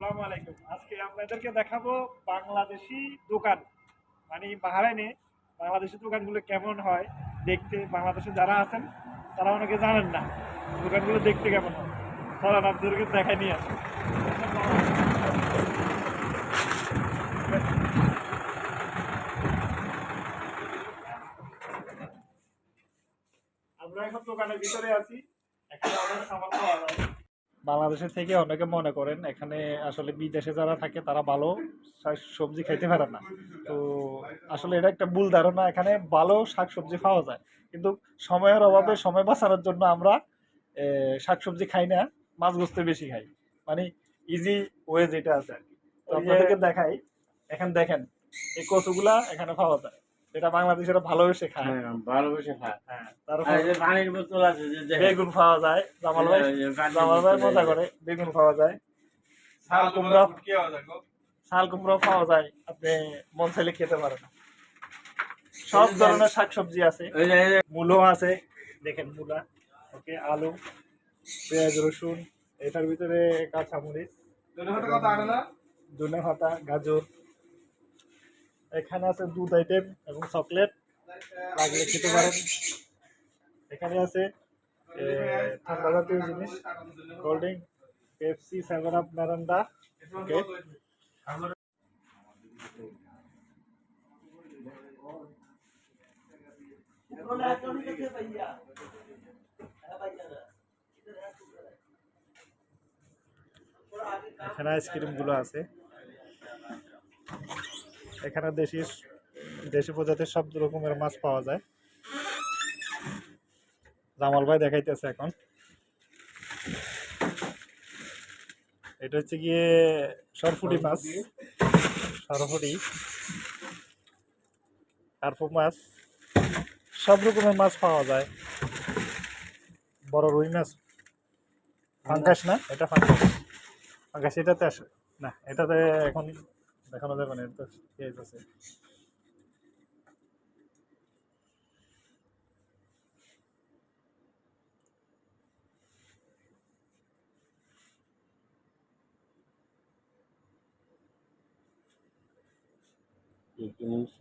আসসালামু আলাইকুম। আজকে আপনাদেরকে দেখাবো বাংলাদেশি দোকান। মানে বাহরাইনে বাংলাদেশি দোকানগুলো কেমন হয় দেখতে। বাংলাদেশে যারা আছেন তারা অনেকে জানেন না দোকানগুলো দেখতে কেমন হয়। চলেন আপনাদেরকে দেখাই নিয়ে আসি। আমরা এখন দোকানের ভিতরে আছি। এখানে অনেক সামান পাওয়া যায়। বাংলাদেশের থেকে অনেকে মনে করেন এখানে আসলে বিদেশে যারা থাকে তারা ভালো সবজি খাইতে পারে না। তো আসলে এটা একটা ভুল ধারণা। এখানে ভালো শাকসবজি পাওয়া যায়, কিন্তু সময়ের অভাবে সময় বাঁচানোর জন্য আমরা শাকসবজি খাই না, মাছ গোস্ত বেশি খাই। মানে ইজি ওয়ে যেটা আছে আর কি। তো আপনাদেরকে দেখাই। এখন দেখেন এই কচুগুলা এখানে পাওয়া যায়, এটা বাংলাদেশের ভালোবেসে খায়। হ্যাঁ, ভালোবেসে খায়। হ্যাঁ, আর তারপর এই যে পানির বোতল আছে যে দেখেন, বেগুন পাওয়া যায়। জামাল ভাই মজা করে। বেগুন পাওয়া যায়, শাল কুমড়া শাল কুমড়া পাওয়া যায়। আপনি মন চাইলে খেতে পারেন। সব ধরনের শাকসবজি আছে, এই যে মূলো আছে। দেখেন মূলা, ওকে, আলু, পেঁয়াজ, রসুন, এটার ভিতরে কাঁচামরিচ, ধনে পাতা, গাজর। এখানে আছে দুধ আইটেম এবং চকলেট, লাগলে খেতে পারেন। এখানে আছে ঠান্ডা জাতীয় জিনিস, cold drink, Pepsi, seven up, Mirinda. Okay, এখানে আইসক্রিম গুলো আছে। এখানে দেশি প্রজাতির সব রকমের মাছ পাওয়া যায়। জামাল ভাই দেখাইতেছে এখন। এটা হচ্ছে গিয়ে সরফুটি মাছ, সরফুটি, কার্পু মাছ, সব রকমের মাছ পাওয়া যায়। বড় রুই মাছ, ফাঙ্গাস না, এটা ফাঙ্গাস। ফাঙ্গাস এটাতে আসে না, এটাতে এখন দেখানো যাবে না, এটা তো আছে। কি জিনিস?